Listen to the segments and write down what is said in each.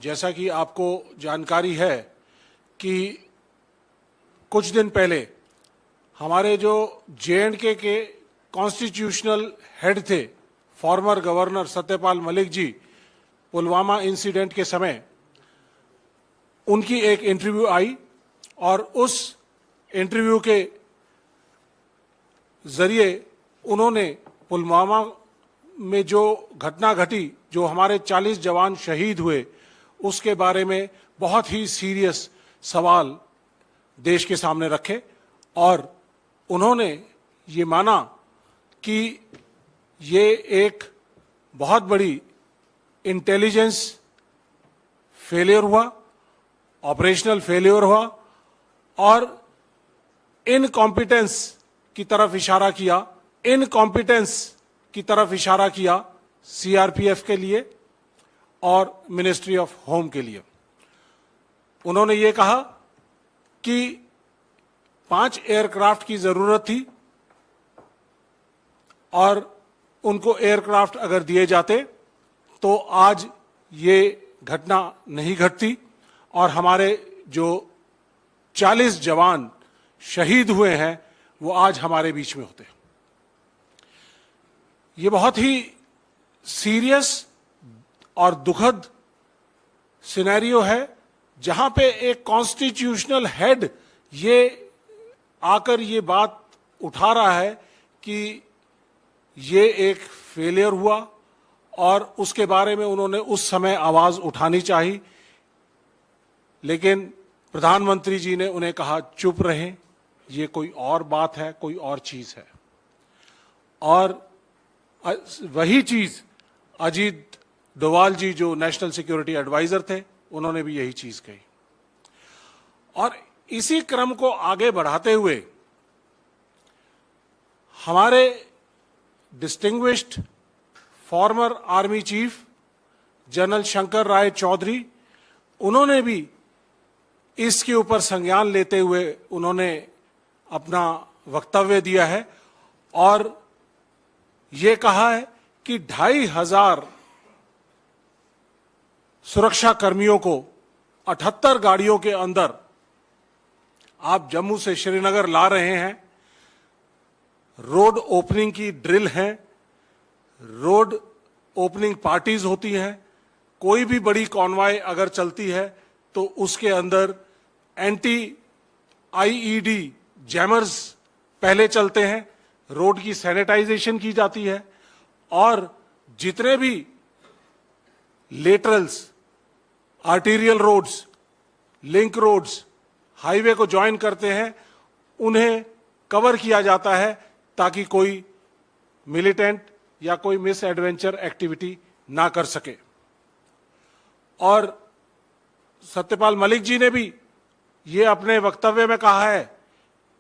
जैसा कि आपको जानकारी है कि कुछ दिन पहले हमारे जो जे.एंड.के के कॉन्स्टिट्यूशनल हेड थे, former governor Satyapal Malik ji, Pulwama incident के समय उनकी एक इंटरव्यू आई और उस इंटरव्यू के जरिए उन्होंने पुलवामा में जो घटना घटी, जो हमारे 40 जवान शहीद हुए, उसके बारे में बहुत ही सीरियस सवाल देश के सामने रखे और उन्होंने ये माना कि ये एक बहुत बड़ी इंटेलिजेंस फेलियर हुआ, ऑपरेशनल फेलियर हुआ और इनकॉम्पिटेंस की तरफ इशारा किया, इनकॉम्पिटेंस की तरफ इशारा किया सीआरपीएफ के लिए और मिनिस्ट्री ऑफ होम के लिए। उन्होंने ये कहा कि 5 एयरक्राफ्ट की जरूरत थी और उनको एयरक्राफ्ट अगर दिए जाते तो आज ये घटना नहीं घटती और हमारे जो 40 जवान शहीद हुए हैं वो आज हमारे बीच में होते। ये बहुत ही सीरियस और दुखद सिनेरियो है जहां पे एक कॉन्स्टिट्यूशनल हेड ये आकर ये बात उठा रहा है कि ये एक फेलियर हुआ और उसके बारे में उन्होंने उस समय आवाज उठानी चाहिए, लेकिन प्रधानमंत्री जी ने उन्हें कहा चुप रहें, ये कोई और बात है, कोई और चीज है। और वही चीज अजीत डोवाल जी जो नेशनल सिक्योरिटी एडवाइजर थे, उन्होंने भी यही चीज कही। और इसी क्रम को आगे बढ़ाते हुए हमारे distinguished former army chief general Shankar Roy Chowdhury, उन्होंने भी इसके ऊपर संज्ञान लेते हुए उन्होंने अपना वक्तव्य दिया है और ये कहा है कि 2500 सुरक्षा कर्मियों को 78 गाड़ियों के अंदर आप जम्मू से श्रीनगर ला रहे हैं। रोड ओपनिंग की ड्रिल है, रोड ओपनिंग पार्टीज होती हैं, कोई भी बड़ी कॉन्वॉय अगर चलती है तो उसके अंदर एंटी आईईडी जैमर्स पहले चलते हैं, रोड की सैनिटाइजेशन की जाती है और जितने भी laterals, arterial roads, link roads, highway को ज्वाइन करते हैं, उन्हें कवर किया जाता है ताकि कोई मिलिटेंट या कोई मिस एडवेंचर एक्टिविटी ना कर सके। और सत्यपाल मलिक जी ने भी ये अपने वक्तव्य में कहा है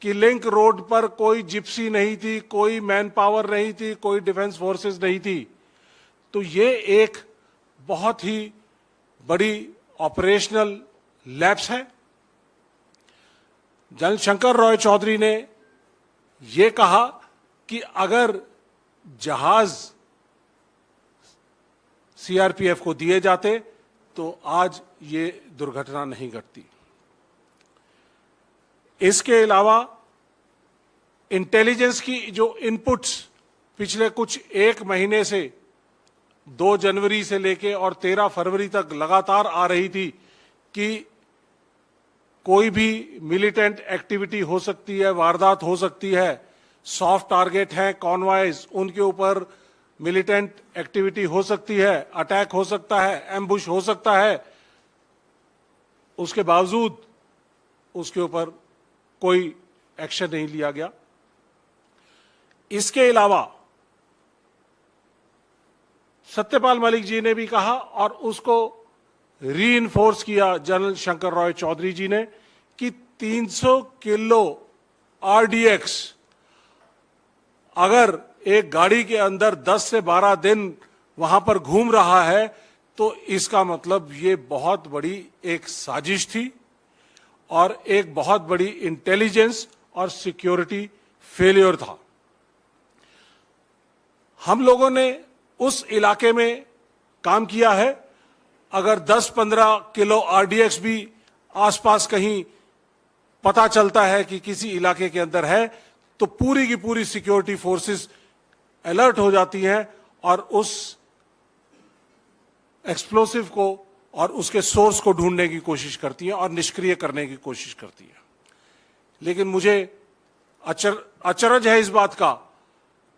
कि लिंक रोड पर कोई जिप्सी नहीं थी, कोई मैन पावर नहीं थी, कोई डिफेंस फोर्सेस नहीं थी। तो ये एक बहुत ही बड़ी ऑपरेशनल लैप्स है। जनरल शंकर राय चौधरी ने ये कहा कि अगर जहाज सीआरपीएफ को दिए जाते तो आज ये दुर्घटना नहीं घटती। इसके अलावा इंटेलिजेंस की जो इनपुट्स पिछले कुछ 1 महीने से 2 जनवरी से लेके और 13 फरवरी तक लगातार आ रही थी कि कोई भी मिलिटेंट एक्टिविटी हो सकती है, वारदात हो सकती है, सॉफ्ट टारगेट हैं कॉन्वॉयज, उनके ऊपर मिलिटेंट एक्टिविटी हो सकती है, अटैक हो सकता है, एम्बुश हो सकता है। उसके बावजूद उसके ऊपर कोई एक्शन नहीं लिया गया। इसके अलावा सत्यपाल मलिक जी ने भी कहा और उसको रीइंफोर्स किया जनरल शंकर राय चौधरी जी ने कि 300 किलो आरडीएक्स अगर एक गाड़ी के अंदर 10 से 12 दिन वहां पर घूम रहा है तो इसका मतलब ये बहुत बड़ी एक साजिश थी और एक बहुत बड़ी इंटेलिजेंस और सिक्योरिटी फेलियर था। हम लोगों ने उस इलाके में काम किया है अगर 10-15 किलो आरडीएक्स भी आसपास कहीं पता चलता है कि किसी इलाके के अंदर है, तो पूरी की पूरी सिक्योरिटी फोर्सेस अलर्ट हो जाती हैं और उस एक्सप्लोसिव को और उसके सोर्स को ढूंढने की कोशिश करती हैं और निष्क्रिय करने की कोशिश करती हैं। लेकिन मुझे अचरज है इस बात का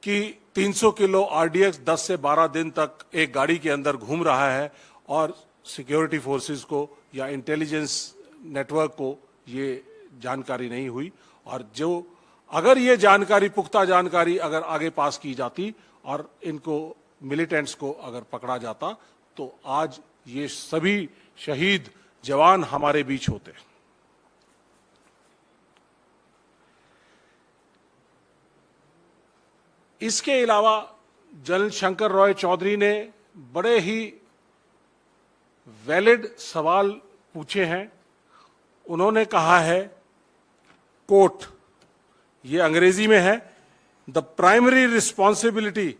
कि 300 किलो आरडीएक्स 10 से 12 दिन तक एक गाड़ी के अंदर घूम रहा है और सिक्योरिटी फोर्सेस को या इंटेलिजेंस नेटवर्क को ये जानकारी नहीं हुई। और जो अगर ये जानकारी, पुख्ता जानकारी अगर आगे पास की जाती और इनको मिलिटेंट्स को अगर पकड़ा जाता, तो आज ये सभी शहीद जवान हमारे बीच होते। इसके अलावा जनरल शंकर रॉय चौधरी ने बड़े ही वैलिड सवाल पूछे हैं। उन्होंने कहा है, कोट, ये अंग्रेजी में है, the primary responsibility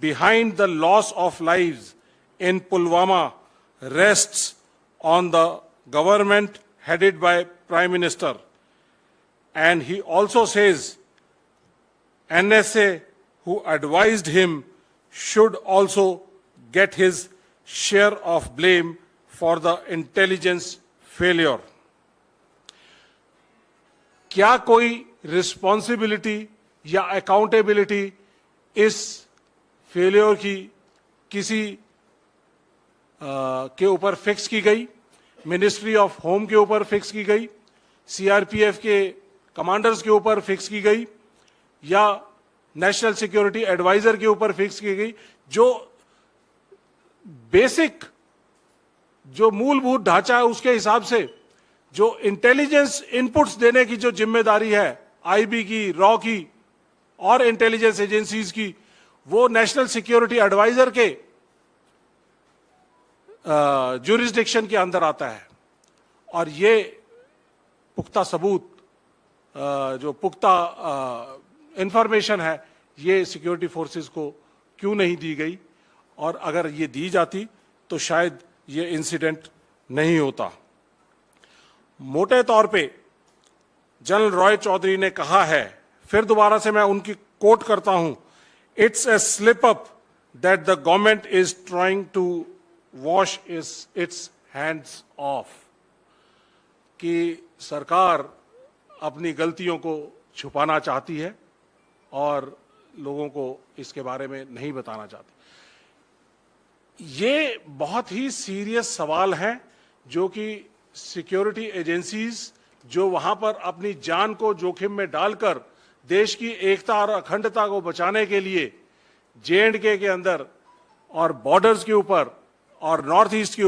behind the loss of lives in Pulwama rests on the government headed by Prime Minister. And he also says NSA, who advised him, should also get his share of blame for the intelligence failure. क्या कोई responsibility या accountability इस failure की किसी के ऊपर fix की गई? मिनिस्ट्री ऑफ होम के ऊपर फिक्स की गई, सीआरपीएफ के कमांडर्स के ऊपर फिक्स की गई, या नेशनल सिक्योरिटी एडवाइजर के ऊपर फिक्स की गई? जो बेसिक, जो मूलभूत ढांचा है उसके हिसाब से जो इंटेलिजेंस इनपुट्स देने की जो जिम्मेदारी है आईबी की, रॉ की और इंटेलिजेंस एजेंसीज की, वो नेशनल सिक्योरिटी एडवाइजर के ज्यूरिसडिक्शन के अंदर आता है। और ये पुख्ता सबूत, जो पुख्ता इंफॉर्मेशन है, ये सिक्योरिटी फोर्सेस को क्यों नहीं दी गई? और अगर ये दी जाती तो शायद ये इंसिडेंट नहीं होता। मोटे तौर पे जनरल रॉय चौधरी ने कहा है, फिर दोबारा से मैं उनकी कोट करता हूं, it's a slip up that the government is trying to wash its hands off, कि सरकार अपनी गलतियों को छुपाना चाहती है और लोगों को इसके बारे में नहीं बताना चाहती। ये बहुत ही सीरियस सवाल हैं जो कि सिक्योरिटी एजेंसीज जो वहां पर अपनी जान को जोखिम में डालकर देश की एकता और अखंडता को बचाने के लिए J&K के अंदर और बॉर्डर्स के ऊपर और नॉर्थ ईस्ट के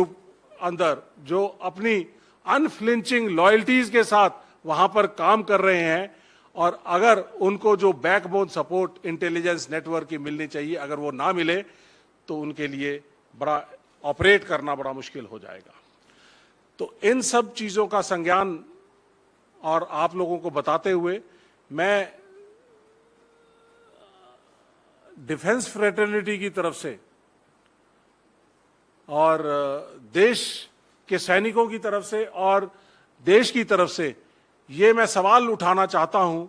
अंदर जो अपनी अनफ्लिंचिंग लॉयल्टीज के साथ वहां पर काम कर रहे हैं, और अगर उनको जो बैकबोन सपोर्ट इंटेलिजेंस नेटवर्क की मिलनी चाहिए, अगर वो ना मिले तो उनके लिए बड़ा ऑपरेट करना बड़ा मुश्किल हो जाएगा। तो इन सब चीजों का संज्ञान और आप लोगों को बताते हुए मैं डिफेंस फ्रेटर्निटी की तरफ से और देश के सैनिकों की तरफ से और देश की तरफ से ये मैं सवाल उठाना चाहता हूं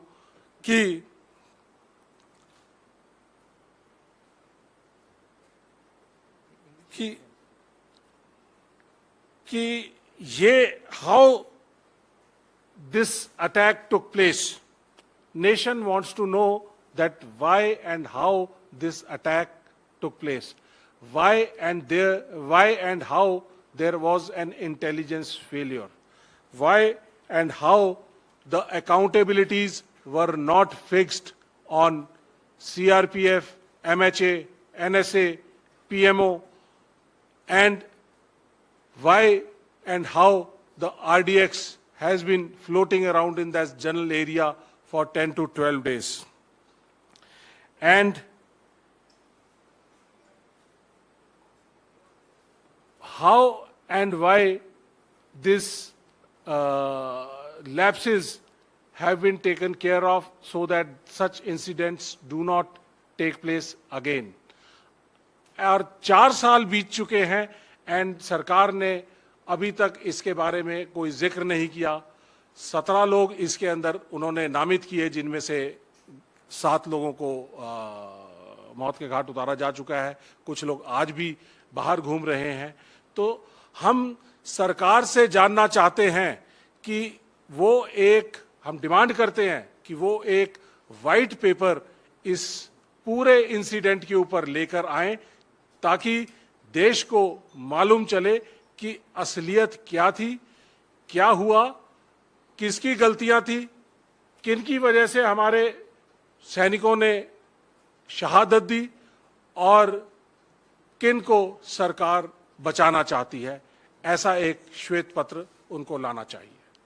कि ये how this attack took place, nation wants to know that why and how this attack took place, why and how there was an intelligence failure, why and how the accountabilities were not fixed on CRPF, MHA, NSA, PMO, and why and how the RDX has been floating around in that general area for 10 to 12 days. And how and why these lapses have been taken care of so that such incidents do not take place again. और 4 साल बीत चुके हैं, and सरकार ने अभी तक इसके बारे में कोई जिक्र नहीं किया। 17 लोग इसके अंदर उन्होंने नामित किए, जिनमें से 7 लोगों को मौत के घाट उतारा जा चुका है। कुछ लोग आज भी बाहर घूम रहे हैं। तो हम सरकार से जानना चाहते हैं कि हम डिमांड करते हैं कि वो एक वाइट पेपर इस पूरे इंसिडेंट के ऊपर लेकर आएं, ताकि देश को मालूम चले कि असलियत क्या थी, क्या हुआ, किसकी गलतियां थी, किनकी वजह से हमारे सैनिकों ने शहादत दी और किन को सरकार बचाना चाहती है। ऐसा एक श्वेत पत्र उनको लाना चाहिए।